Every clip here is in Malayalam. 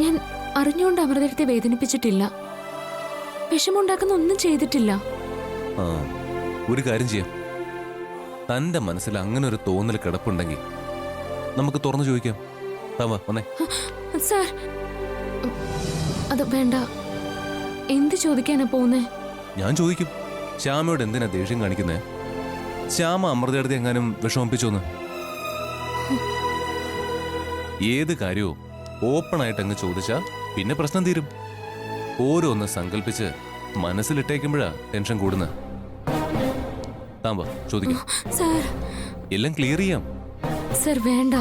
ഞാൻ അറിഞ്ഞുകൊണ്ട് അമൃതത്തെ വേദനിപ്പിച്ചിട്ടില്ല. വിഷമുണ്ടാക്കുന്ന ഒന്നും ചെയ്തിട്ടില്ല. ആ, ഒരു കാര്യം ചെയ്യാം. തന്റെ മനസ്സിൽ അങ്ങനെ ഒരു തോന്നൽ കിടപ്പുണ്ടെങ്കിൽ നമുക്ക് തുറന്നു ചോദിക്കാം. താവാ വന്നേ. സാർ, അത് വേണ്ട. എന്ത് ചോദിക്കാനാ പോകുന്നേ? ഞാൻ ചോദിക്കും. ശ്യാമയോട് എന്തിനാ ദേഷ്യം കാണിക്കുന്നേ? ശ്യാമ അമൃതയെടുത്ത് എങ്ങാനും വിഷമിപ്പിച്ചോന്ന്? ഏത് കാര്യവും ഓപ്പണായിട്ട് അങ്ങ് ചോദിച്ചാ പിന്നെ പ്രശ്നം തീരും. ഓരോന്ന് സങ്കല്പിച്ച് മനസ്സിലിട്ടേക്കുമ്പോഴാ ടെൻഷൻ കൂടുന്നത്. താമ്പ ചോദിക്കാം. എല്ലാം ക്ലിയർ ചെയ്യാം. സർ വേണ്ട.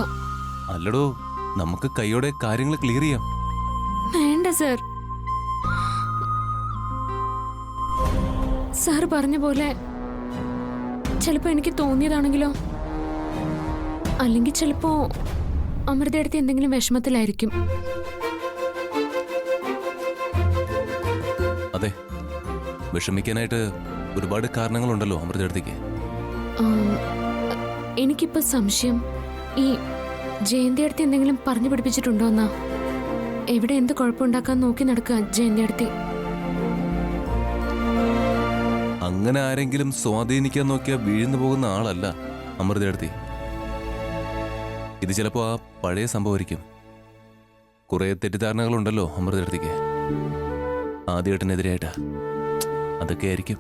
അല്ലടോ, നമുക്ക് കൈയോടെ കാര്യങ്ങൾ ക്ലിയർ ചെയ്യാം. വേണ്ട സർ. സാർ പറഞ്ഞ പോലെ ചിലപ്പോ എനിക്ക് തോന്നിയതാണെങ്കിലോ, അല്ലെങ്കിൽ ചിലപ്പോ അമൃതയെടുത്ത് എന്തെങ്കിലും വിഷമത്തിലായിരിക്കും. അതെ, വിഷമിക്കാനായിട്ട് ഒരുപാട് കാരണങ്ങളുണ്ടല്ലോ അമൃതയെടുത്തേക്ക്. എനിക്കിപ്പോ സംശയം ഈ ജയന്തിയടുത്ത് എന്തെങ്കിലും പറഞ്ഞു പിടിപ്പിച്ചിട്ടുണ്ടോ എന്നാ. എവിടെ എന്ത് കുഴപ്പമുണ്ടാക്കാൻ നോക്കി നടക്കുക ജയന്തിയടുത്ത്. അങ്ങനെ ആരെങ്കിലും സ്വാധീനിക്കാൻ നോക്കിയാൽ വീഴ്ന്നു പോകുന്ന ആളല്ല അമൃതയെടുത്തി. ഇത് ചിലപ്പോ ആ പഴയ സംഭവമായിരിക്കും. കുറെ തെറ്റിദ്ധാരണകളുണ്ടല്ലോ അമൃതയെടുത്തേക്ക് ആദ്യേട്ടനെതിരായിട്ടാ. അതൊക്കെ ആയിരിക്കും.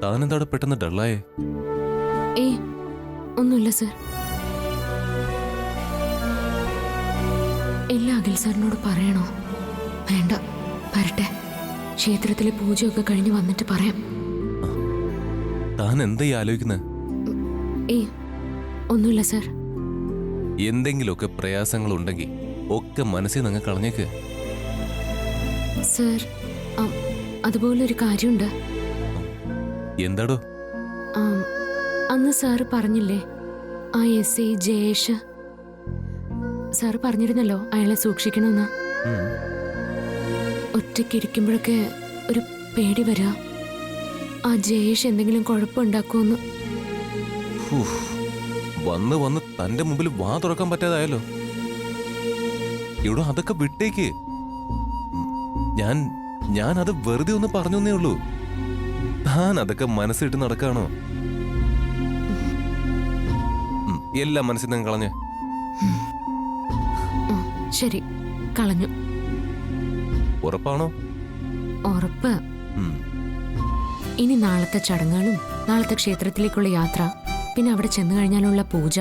താനെന്താടെ പെട്ടെന്ന് ഡള്ളായേ? ഒന്നുമില്ല സർ. എല്ലാ അഖിൽ സാറിനോട് പറയണോ? വേണ്ട, വരട്ടെ. ക്ഷേത്രത്തിലെ പൂജയൊക്കെ കഴിഞ്ഞ് വന്നിട്ട് പറയാം. താൻ എന്താ ആലോചിക്കുന്നത്? ഒന്നുമില്ല സർ. എന്തെങ്കിലുമൊക്കെ പ്രയാസങ്ങൾ ഉണ്ടെങ്കിൽ ഒക്കെ മനസ്സിൽ നിന്ന് കളഞ്ഞേക്ക്. സർ, അതുപോലൊരു കാര്യമുണ്ട്. എന്താടോ? അന്ന് സാറ് പറഞ്ഞില്ലേ, ആ എസ് ഐ ജയേഷ് സാറ് പറഞ്ഞിരുന്നല്ലോ അയാളെ സൂക്ഷിക്കണമെന്ന്. ഒറ്റയ്ക്കിരിക്കുമ്പോഴൊക്കെ ഒരു പേടി വരാ, ആ ജയേഷ് എന്തെങ്കിലും കുഴപ്പമുണ്ടാക്കുമെന്ന്. വന്ന് വന്ന് തന്റെ മുമ്പിൽ വാ തുറക്കാൻ പറ്റാതായല്ലോ. ഇവിടെ അതൊക്കെ വിട്ടേക്ക്. ഞാൻ അത് വെറുതെ ഒന്ന് പറഞ്ഞേ ഉള്ളൂ. താൻ അതൊക്കെ മനസ്സിട്ട് നടക്കാണോ? എല്ലാം മനസ്സിൽ നിന്ന് കളഞ്ഞ്. ശരി, കളഞ്ഞു. ഉറപ്പാണോ? ഉറപ്പ്. ഇനി നാളത്തെ ചടങ്ങുകളും നാളത്തെ ക്ഷേത്രത്തിലേക്കുള്ള യാത്ര, പിന്നെ അവിടെ ചെന്നു കഴിഞ്ഞാലുള്ള പൂജ,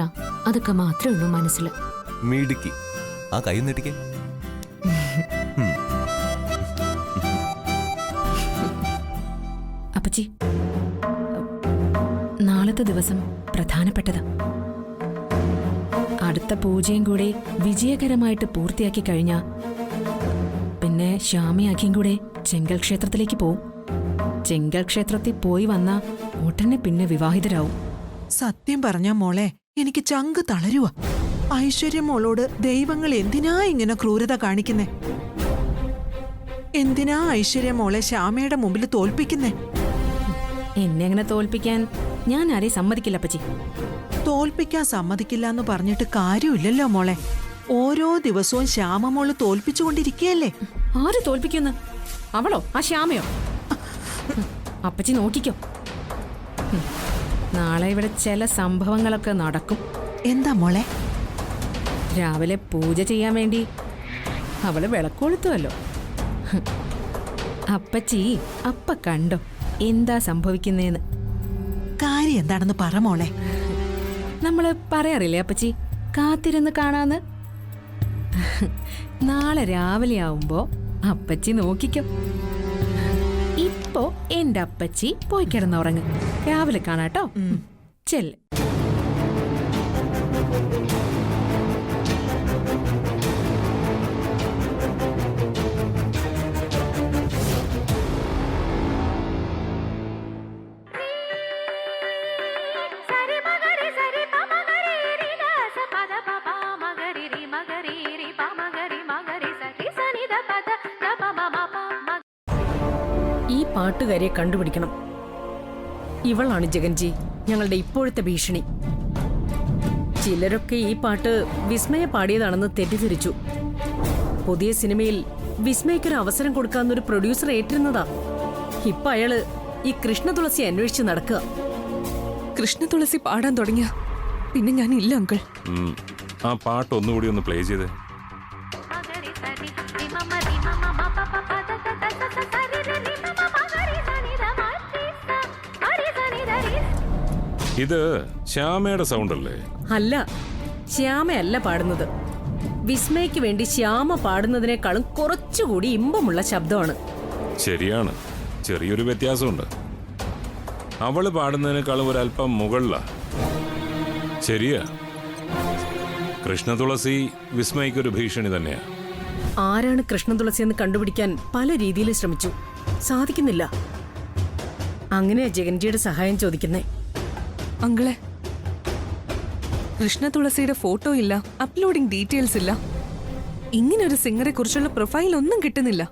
അതൊക്കെ മാത്രമേ ഉള്ളൂ മനസ്സിൽ. മിടുക്കി. ആ കൈ നീട്ടിക്കേ. അപ്പച്ചി, നാളത്തെ ദിവസം പ്രധാനപ്പെട്ടതാ. അടുത്ത പൂജയും കൂടെ വിജയകരമായിട്ട് പൂർത്തിയാക്കി കഴിഞ്ഞാ പിന്നെ ശ്യാമയാക്കിയും കൂടെ ചെങ്കൽ ക്ഷേത്രത്തിലേക്ക് പോവും. ചെങ്കൽ ക്ഷേത്രത്തിൽ പോയി വന്നാ ഉടനെ പിന്നെ വിവാഹിതരാവും. സത്യം പറഞ്ഞ മോളെ, എനിക്ക് ചങ്ക് തളരുക. ഐശ്വര്യ മോളോട് ദൈവങ്ങൾ എന്തിനാ ഇങ്ങനെ ക്രൂരത കാണിക്കുന്നേ? എന്തിനാ ഐശ്വര്യ മോളെ ശ്യാമയുടെ മുമ്പിൽ തോൽപ്പിക്കുന്നേ? എന്നെ അങ്ങനെ തോൽപ്പിക്കാൻ ഞാൻ ആരെയും സമ്മതിക്കില്ല അപ്പച്ചി. തോൽപ്പിക്കാൻ സമ്മതിക്കില്ല എന്ന് പറഞ്ഞിട്ട് കാര്യമില്ലല്ലോ മോളെ. ഓരോ ദിവസവും ശ്യാമ മോള് തോൽപ്പിച്ചുകൊണ്ടിരിക്കുകയല്ലേ. ആര് തോൽപ്പിക്കുന്നു? അവളോ? ആ ശ്യാമയോ? അപ്പച്ചി നോക്കിക്കോ, നാളെ ഇവിടെ ചില സംഭവങ്ങളൊക്കെ നടക്കും. എന്താ മോളെ? രാവിലെ പൂജ ചെയ്യാൻ വേണ്ടി അവള് വിളക്കൊളുത്തുമല്ലോ. അപ്പച്ചി അപ്പ കണ്ടോ എന്താ സംഭവിക്കുന്നേന്ന്? കാര്യം എന്താണെന്ന് പറ മോളെ. നമ്മള് പറയാറില്ലേ അപ്പച്ചി, കാത്തിരുന്ന് കാണാന്ന്. നാളെ രാവിലെ ആവുമ്പോ അപ്പച്ചി നോക്കിക്കോ. ഇപ്പോ എന്റെ അപ്പച്ചി പോയി കിടന്നുറങ്ങ്. രാവിലെ കാണാട്ടോ. ചെല്ല്. പാട്ടുകാരിയെ കണ്ടുപിടിക്കണം. ഇവളാണ് ജഗൻജി ഞങ്ങളുടെ ഇപ്പോഴത്തെ ഭീഷണി. ചിലരൊക്കെ ഈ പാട്ട് വിസ്മയ പാടിയതാണെന്ന് തെറ്റിദ്ധരിച്ചു. പുതിയ സിനിമയിൽ വിസ്മയ്ക്കൊരു അവസരം കൊടുക്കാന്നൊരു പ്രൊഡ്യൂസർ ഏറ്റിരുന്നതാ. ഇപ്പൊ അയാള് ഈ കൃഷ്ണ തുളസി അന്വേഷിച്ച് നടക്കുക. കൃഷ്ണ തുളസി പാടാൻ തുടങ്ങിയ പിന്നെ ഞാൻ ഇല്ല അങ്കിൾ. ആ പാട്ട് ഒന്നുകൂടി ഒന്ന് പ്ലേ ചെയ്തേ. ഇത് ശ്യാമയുടെ സൗണ്ട് അല്ലേ? അല്ല, ശ്യാമയല്ല പാടുന്നത്. വിസ്മയ്ക്ക് വേണ്ടി ശ്യാമ പാടുന്നതിനേക്കാളും കുറച്ചുകൂടി ഇമ്പമുള്ള ശബ്ദമാണ്. ശരിയാണ്, ചെറിയൊരു വ്യത്യാസമുണ്ട്. അവള് പാടുന്നതിനേക്കാളും ഒരല്പം മുകളിലാ. ശരിയാ, കൃഷ്ണ തുളസി വിസ്മയ്ക്കൊരു ഭീഷണി തന്നെയാ. ആരാണ് കൃഷ്ണ തുളസി എന്ന് കണ്ടുപിടിക്കാൻ പല രീതിയിൽ ശ്രമിച്ചു, സാധിക്കുന്നില്ല. അങ്ങനെയാ ജഗൻജിയുടെ സഹായം ചോദിക്കുന്നേ. അങ്കിളെ, കൃഷ്ണ തുളസിയുടെ ഫോട്ടോ ഇല്ല, അപ്ലോഡിംഗ് ഡീറ്റെയിൽസ് ഇല്ല. ഇങ്ങനെ ഒരു സിംഗറെ കുറിച്ചുള്ള പ്രൊഫൈൽ ഒന്നും കിട്ടുന്നില്ല.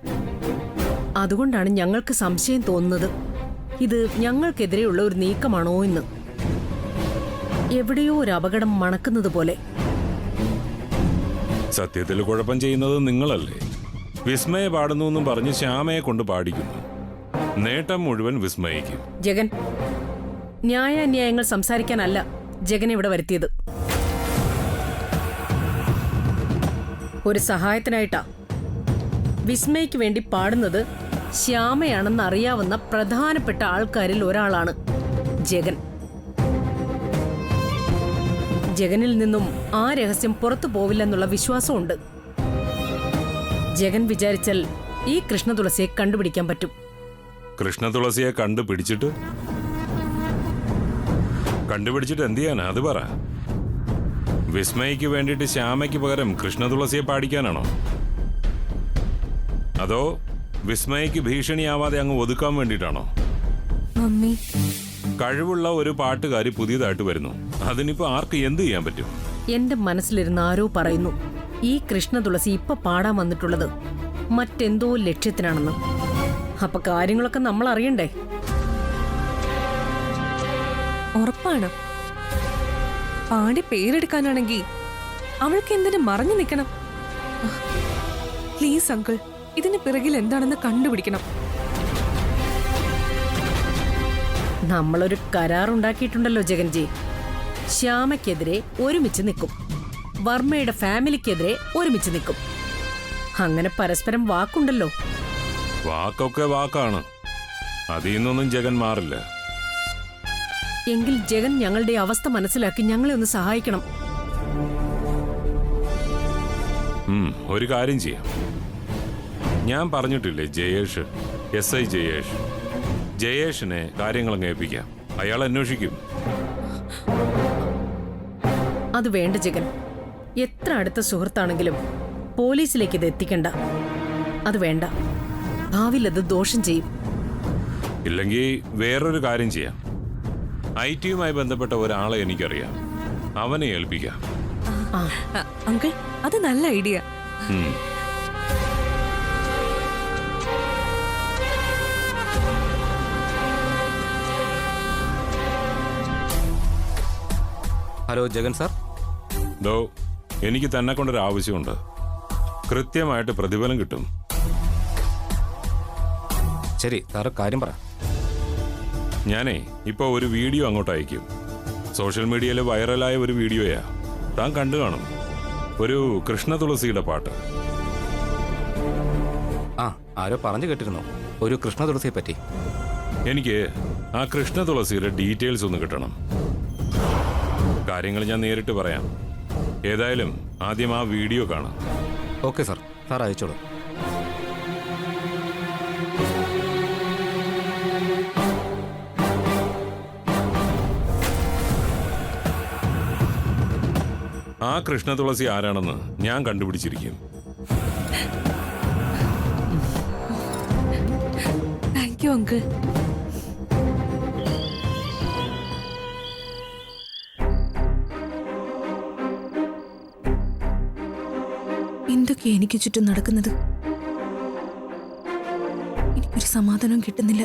അതുകൊണ്ടാണ് ഞങ്ങൾക്ക് സംശയം തോന്നുന്നത് ഇത് ഞങ്ങൾക്കെതിരെയുള്ള ഒരു നീക്കമാണോ എന്ന്. എവിടെയോ ഒരു അപകടം മണക്കുന്നത് പോലെ. സത്യത്തിൽ കുഴപ്പം ചെയ്യുന്നത് നിങ്ങളല്ലേ? വിസ്മയ പാടുന്നു എന്നും പറഞ്ഞ് ശ്യാമയെ കൊണ്ട് പാടിക്കുന്നു. നേട്ടം മുഴുവൻ വിസ്മയിക്കും. ജഗൻ, ന്യായാന്യായങ്ങൾ സംസാരിക്കാനല്ല ജഗൻ ഇവിടെ വരുത്തിയത്. ഒരു സഹായത്തിനായിട്ടാ. വിസ്മയ്ക്ക് വേണ്ടി പാടുന്നത് ശ്യാമയാണെന്ന് അറിയാവുന്ന പ്രധാനപ്പെട്ട ആൾക്കാരിൽ ഒരാളാണ് ജഗൻ. ജഗനിൽ നിന്നും ആ രഹസ്യം പുറത്തു പോവില്ലെന്നുള്ള വിശ്വാസമുണ്ട്. ജഗൻ വിചാരിച്ചാൽ ഈ കൃഷ്ണ തുളസിയെ കണ്ടുപിടിക്കാൻ പറ്റും. കൃഷ്ണ തുളസിയെ കണ്ടുപിടിച്ചിട്ട് എന്ത് ചെയ്യാനാ? അത് പറ. വിസ്മയ്ക്ക് വേണ്ടിയിട്ട് ശ്യാമയ്ക്ക് പകരം കൃഷ്ണ തുളസിയെ പാടിക്കാനാണോ? അതോ വിസ്മയ്ക്ക് ഭീഷണിയാവാതെ അങ്ങ് ഒതുക്കാൻ വേണ്ടിയിട്ടാണോ? മമ്മി, കഴിവുള്ള ഒരു പാട്ടുകാരി പുതിയതായിട്ട് വരുന്നു. അതിനിപ്പോ ആർക്ക് എന്ത് ചെയ്യാൻ പറ്റും? എന്റെ മനസ്സിലിരുന്ന് ആരോ പറയുന്നു ഈ കൃഷ്ണ തുളസി ഇപ്പൊ പാടാൻ വന്നിട്ടുള്ളത് മറ്റെന്തോ ലക്ഷ്യത്തിനാണെന്ന്. അപ്പൊ കാര്യങ്ങളൊക്കെ നമ്മൾ അറിയണ്ടേ? ഉറപ്പാണ്. പാടി പേരെടുക്കാനാണെങ്കിൽ അവൾക്ക് എന്തിനു മറഞ്ഞു നിൽക്കണം? പ്ലീസ് അങ്കിൾ, ഇതിന് പിറകിൽ എന്താണെന്ന് കണ്ടുപിടിക്കണം. നമ്മളൊരു കരാറുണ്ടാക്കിയിട്ടുണ്ടല്ലോ ജഗൻജി. ശ്യാമയ്ക്കെതിരെ ഒരുമിച്ച് നിൽക്കും, വർമ്മയുടെ ഫാമിലിക്കെതിരെ ഒരുമിച്ച് നിൽക്കും. അങ്ങനെ പരസ്പരം വാക്കുണ്ടല്ലോ. വാക്കൊക്കെ വാക്കാണ്, അതിൽ നിന്നൊന്നും ജഗൻ മാറില്ല. എങ്കിൽ ജഗൻ ഞങ്ങളുടെ അവസ്ഥ മനസ്സിലാക്കി ഞങ്ങളെ ഒന്ന് സഹായിക്കണം. ഒരു കാര്യം ചെയ്യാം. ഞാൻ പറഞ്ഞിട്ടില്ലേ ജയേഷ്, SI ജയേഷ്. ജയേഷിനെ കാര്യങ്ങളങ്ങ് ഏൽപ്പിക്കാം. അയാൾ അന്വേഷിക്കും. അത് വേണ്ട ജഗൻ. എത്ര അടുത്ത സുഹൃത്താണെങ്കിലും പോലീസിലേക്ക് ഇത് എത്തിക്കണ്ട. അത് വേണ്ട, ഭാവിയിൽ അത് ദോഷം ചെയ്യും. ഇല്ലെങ്കിൽ വേറൊരു കാര്യം ചെയ്യാം. IT-യുമായി ബന്ധപ്പെട്ട ഒരാളെ എനിക്കറിയാം, അവനെ ഏൽപ്പിക്കാം. അങ്കിൾ, അത് നല്ല ഐഡിയ. Hello Jagan sir. ദോ, എനിക്ക് തന്നെ കൊണ്ടൊരു ആവശ്യമുണ്ട്. കൃത്യമായിട്ട് പ്രതിഫലം കിട്ടും. ശരി സാറ് കാര്യം പറ. ഞാനേ ഇപ്പോൾ ഒരു വീഡിയോ അങ്ങോട്ട് അയക്കും. സോഷ്യൽ മീഡിയയിൽ വൈറലായ ഒരു വീഡിയോയാ, താൻ കണ്ടു കാണും. ഒരു കൃഷ്ണ തുളസിയുടെ പാട്ട്. ആ, ആരോ പറഞ്ഞു കേട്ടിരുന്നു ഒരു കൃഷ്ണ തുളസിയെ പറ്റി. എനിക്ക് ആ കൃഷ്ണ തുളസിയുടെ ഡീറ്റെയിൽസ് ഒന്ന് കിട്ടണം. കാര്യങ്ങൾ ഞാൻ നേരിട്ട് പറയാം. ഏതായാലും ആദ്യം ആ വീഡിയോ കാണാം. ഓക്കെ സാർ, സാർ അയച്ചോളൂ. ആ കൃഷ്ണ തുളസി ആരാണെന്ന് ഞാൻ കണ്ടുപിടിച്ചിരിക്കും. Thank you uncle. എന്തൊക്കെയാ എനിക്ക് ചുറ്റും നടക്കുന്നത്? എനിക്കൊരു സമാധാനം കിട്ടുന്നില്ല.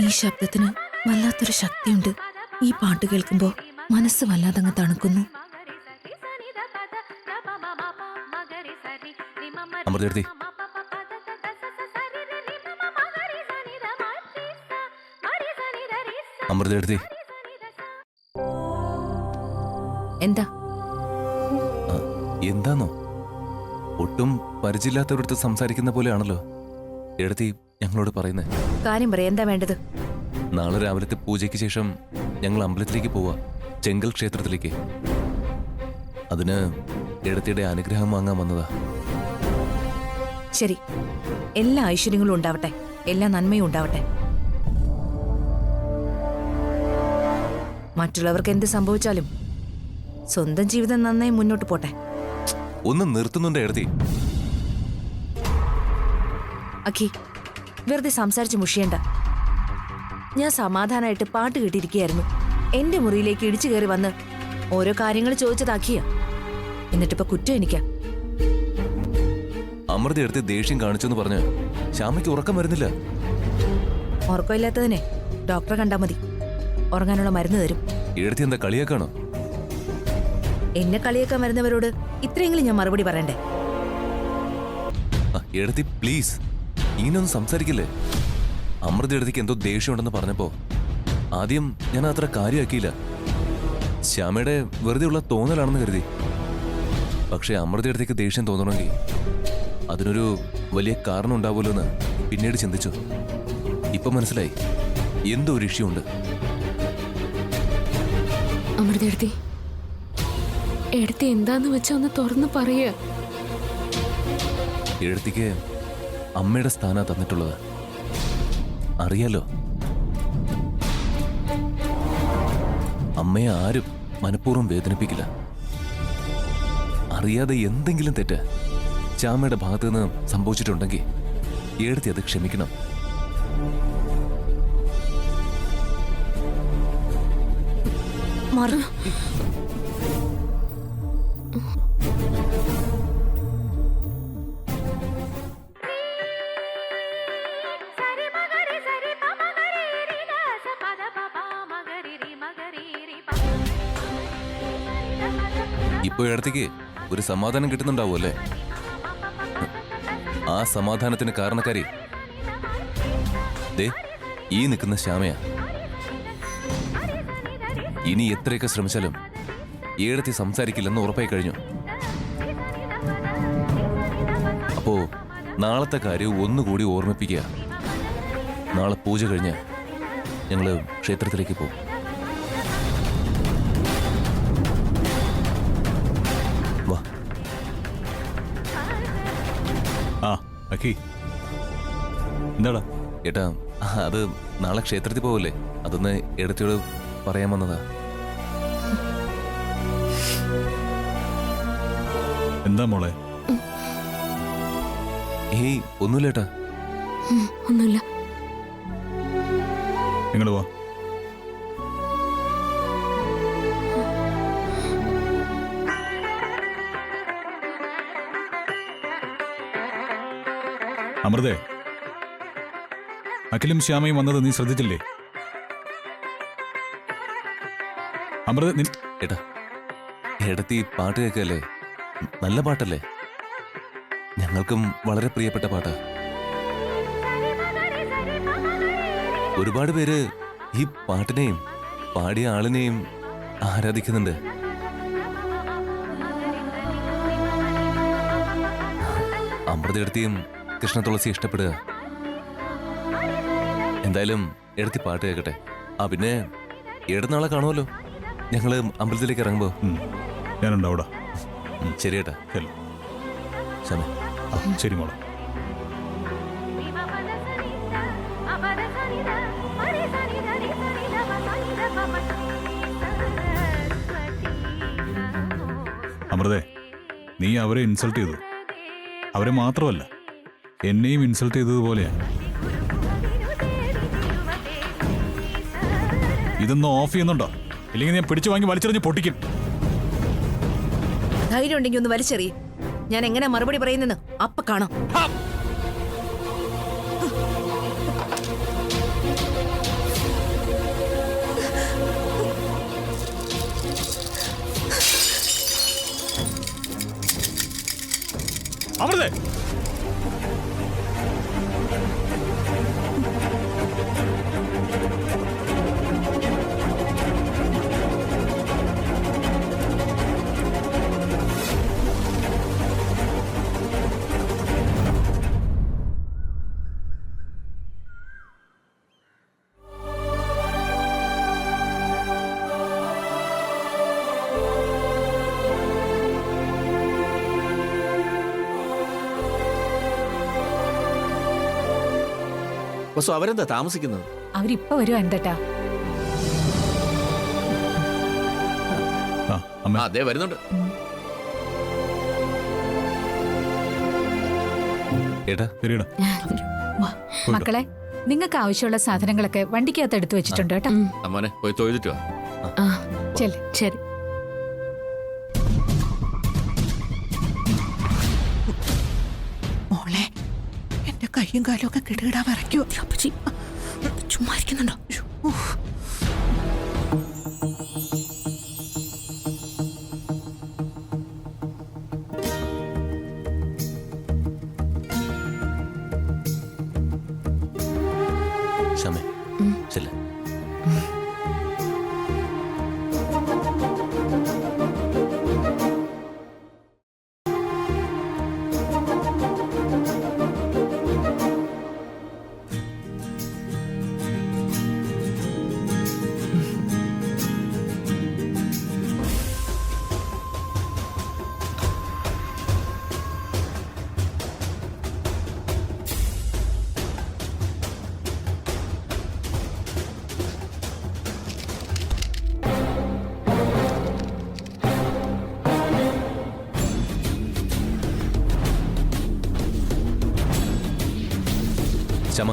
ഈ ശബ്ദത്തിന് വല്ലാത്തൊരു ശക്തിയുണ്ട്. ഈ പാട്ട് കേൾക്കുമ്പോൾ മനസ്സ് വല്ലാതങ്ങ് തണുക്കുന്നു. അമൃതേടത്തി, അമൃതേടത്തി, എന്താ? എന്താന്നോ ഒട്ടും പരിചയമില്ലാത്തവരടുത്ത് സംസാരിക്കുന്ന പോലെയാണല്ലോ എടത്തി ഞങ്ങളോട് പറയുന്നത്. കാര്യം പറയാ, എന്താ വേണ്ടത്? നാളെ രാവിലത്തെ പൂജയ്ക്ക് ശേഷം ഞങ്ങൾ അമ്പലത്തിലേക്ക് പോവാ, ചെങ്കൽ ക്ഷേത്രത്തിലേക്ക്. അതിന് എടത്തിയുടെ അനുഗ്രഹം വാങ്ങാൻ വന്നതാ. ശരി, എല്ലാ ഐശ്വര്യങ്ങളും ഉണ്ടാവട്ടെ, എല്ലാ നന്മയും ഉണ്ടാവട്ടെ. മറ്റുള്ളവർക്ക് എന്ത് സംഭവിച്ചാലും സ്വന്തം ജീവിതം നന്നായി മുന്നോട്ട് പോട്ടെ. ഒന്ന് നിർത്തുന്നുണ്ട് എടത്തി. അഖി, വെറുതെ സംസാരിച്ച് മുഷിയണ്ട. ഞാൻ സമാധാനമായിട്ട് പാട്ട് കേട്ടിരിക്കുകയായിരുന്നു. എന്റെ മുറിയിലേക്ക് ഇടിച്ചു കയറി വന്ന് ഓരോ കാര്യങ്ങൾ ചോദിച്ചതാക്കിയ. എന്നിട്ടിപ്പോ കുറ്റം എനിക്കാ. അമൃത എടുത്ത് ദേഷ്യം കാണിച്ചെന്ന് പറഞ്ഞ് ശ്യാമയ്ക്ക് ഉറക്കം വരുന്നില്ല. ഉറക്കമില്ലാത്തതിനെ ഡോക്ടറെ കണ്ടാ മതി, ഉറങ്ങാനുള്ള മരുന്ന് തരും. എടത്തി എന്താ കളിയാക്കാണോ? എന്നെ കളിയാക്കാൻ വരുന്നവരോട് ഇത്രയെങ്കിലും ഞാൻ മറുപടി പറയണ്ടേ? എടത്തി പ്ലീസ്, ഇങ്ങനെയൊന്നും സംസാരിക്കില്ലേ. അമൃത എടുത്തിക്ക് എന്തോ ദേഷ്യമുണ്ടെന്ന് പറഞ്ഞപ്പോ ആദ്യം ഞാൻ അത്ര കാര്യമാക്കിയില്ല. ശ്യാമയുടെ വെറുതെ ഉള്ള തോന്നലാണെന്ന് കരുതി. പക്ഷെ അമൃത എടുത്തേക്ക് ദേഷ്യം തോന്നണമെങ്കിൽ അതിനൊരു വലിയ കാരണം ഉണ്ടാവുമല്ലോ എന്ന് പിന്നീട് ചിന്തിച്ചു. ഇപ്പൊ മനസ്സിലായി എന്തോ ഒരു ഇഷ്യൂ ഉണ്ട്. അമൃതേടത്തി, എടുത്തി എന്താന്ന് വെച്ചാ ഒന്ന് തുറന്ന് പറയുക. എഴുത്തിക്ക് അമ്മയുടെ സ്ഥാനാ തന്നിട്ടുള്ളത് അറിയാലോ. അമ്മയെ ആരും മനഃപൂർവ്വം വേദനിപ്പിക്കില്ല. അറിയാതെ എന്തെങ്കിലും തെറ്റ് ശ്യാമയുടെ ഭാഗത്ത് നിന്ന് സംഭവിച്ചിട്ടുണ്ടെങ്കിൽ എഴുത്തി അത് ക്ഷമിക്കണം. ഇപ്പൊ ഇടത്തേക്ക് ഒരു സമാധാനം കിട്ടുന്നുണ്ടാവും അല്ലേ? ആ സമാധാനത്തിന് കാരണക്കാരി ദേ ഈ നിൽക്കുന്ന ശ്യാമയാ. ഇനി എത്രയൊക്കെ ശ്രമിച്ചാലും ഏടത്തി സംസാരിക്കില്ലെന്ന് ഉറപ്പായി കഴിഞ്ഞു. അപ്പോ നാളത്തെ കാര്യം ഒന്നുകൂടി ഓർമ്മിപ്പിക്കുക. നാളെ പൂജ കഴിഞ്ഞ് ഞങ്ങള് ക്ഷേത്രത്തിലേക്ക് പോകും. വാ. എന്താടാ ഏട്ടാ, അത് നാളെ ക്ഷേത്രത്തിൽ പോവല്ലേ, അതൊന്ന് ഏടത്തിയോട് പറയാൻ വന്നതാ. എന്താ മോളെ? ഏയ് ഒന്നുമില്ല ഏട്ടാ. ഒന്നുമില്ല. നിങ്ങൾ വാ. അമൃതേ, അഖിലും ശ്യാമയും വന്നത് നീ ശ്രദ്ധിച്ചില്ലേ? അമൃത, ഏട്ടാ, ഏടത്തി പാട്ട് കേൾക്കല്ലേ? നല്ല പാട്ടല്ലേ? ഞങ്ങൾക്കും വളരെ പ്രിയപ്പെട്ട പാട്ടാ. ഒരുപാട് പേര് ഈ പാട്ടിനെയും പാടിയ ആളിനെയും ആരാധിക്കുന്നുണ്ട്. അമൃത എടുത്തിയും കൃഷ്ണ തുളസി ഇഷ്ടപ്പെടുക. എന്തായാലും എടുത്തി പാട്ട് കേൾക്കട്ടെ. പിന്നെ ഏടനാളെ കാണുമല്ലോ ഞങ്ങള് അമ്പലത്തിലേക്ക് ഇറങ്ങുമ്പോ. ഞാനുണ്ടാവൂടാ. ശരി ഏട്ടാ. ശരി മോളെ. അമൃതേ, നീ അവരെ ഇൻസൾട്ട് ചെയ്തു. അവരെ മാത്രമല്ല എന്നെയും ഇൻസൾട്ട് ചെയ്തതുപോലെയാ. ഇതൊന്ന് ഓഫ് ചെയ്യുന്നുണ്ടോ? ഇല്ലെങ്കിൽ ഞാൻ പിടിച്ചു വാങ്ങി വലിച്ചെറിഞ്ഞ് പൊട്ടിക്കും. ധൈര്യം ഉണ്ടെങ്കിൽ ഒന്ന് വലിച്ചെറിയും. ഞാൻ എങ്ങനെ മറുപടി പറയുന്നെന്ന് അപ്പ കാണാം. വസു അവരെന്താ താമസിക്കുന്നത്? അവരിപ്പോ വരുവാ എന്തട്ടാ. ആ അമ്മ ആ അതെ വരുന്നുണ്ട്. ഏട്ടാ ശരിയടാ. മക്കളെ, നിങ്ങൾക്ക് ആവശ്യമുള്ള സാധനങ്ങളൊക്കെ വണ്ടിക്കകത്ത് എടുത്തു വെച്ചിട്ടുണ്ട് കേട്ടോ. അമ്മോനെ പോയി തൊഴുതിട്ട് വാ. ആ ചെല്ല്. ശരി. മോളെ, എന്റെ കയ്യും കാലും ഒക്കെ കിടുകിടാ വിറയ്ക്കോ. അപ്പച്ചി ചുമ്മാ ഇരിക്കുന്നുണ്ടോ? ശ്യാമേ ചെല്ലേ. ശ്യാമ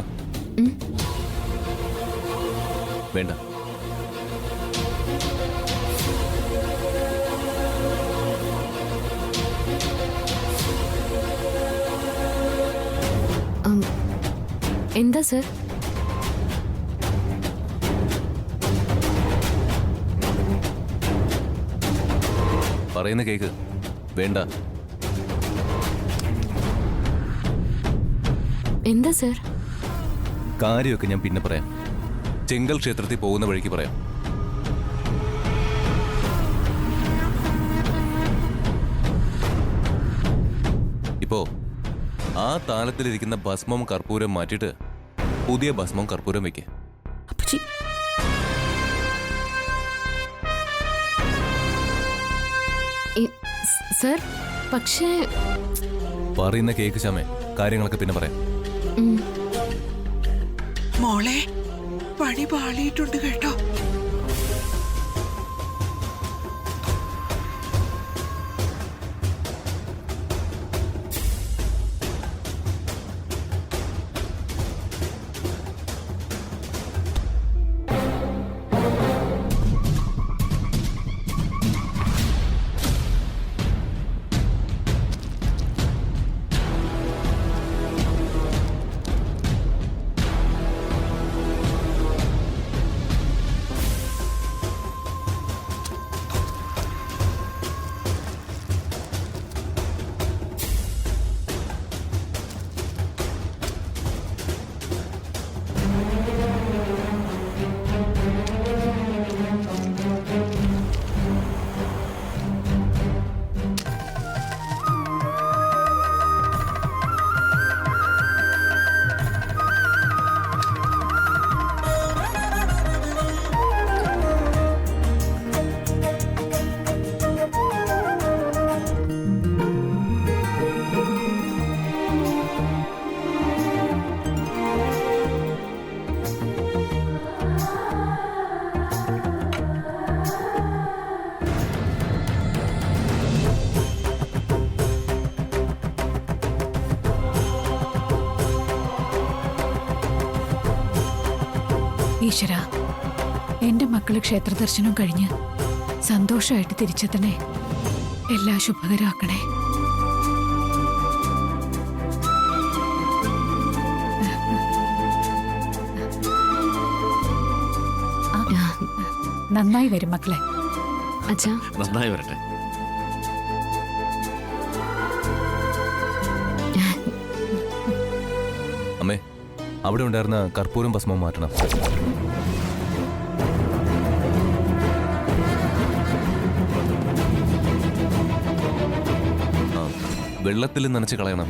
വേണ്ട. എന്താ സർ? പറയുന്ന കേക്ക്. വേണ്ട. എന്താ സർ? കാര്യമൊക്കെ ഞാൻ പിന്നെ പറയാം. ചെങ്കൽ ക്ഷേത്രത്തിൽ പോകുന്ന വഴിക്ക് പറയാം. ഇപ്പോ ആ താലത്തിലിരിക്കുന്ന ഭസ്മം കർപ്പൂരം മാറ്റിയിട്ട് പുതിയ ഭസ്മം കർപ്പൂരം വെക്ക്. അപ്പച്ചി സർ പക്ഷേ പറയുന്ന കേക്ക് ശ്യാമേ. കാര്യങ്ങളൊക്കെ പിന്നെ പറയാം. മോളെ, പണി പാളിയിട്ടുണ്ട് കേട്ടോ. ഈശ്വര, എന്റെ മക്കള് ക്ഷേത്ര ദർശനം കഴിഞ്ഞ് സന്തോഷമായിട്ട് തിരിച്ചെത്തണേ. എല്ലാം ശുഭകരമാക്കണേ. നന്നായി വരും മക്കളെ. അച്ഛാ നന്നായി വരട്ടെ. അമ്മേ, അവിടെ ഉണ്ടായിരുന്ന കർപ്പൂരം ഭസ്മം മാറ്റണം. വെള്ളത്തിൽ നനച്ച് കളയണം.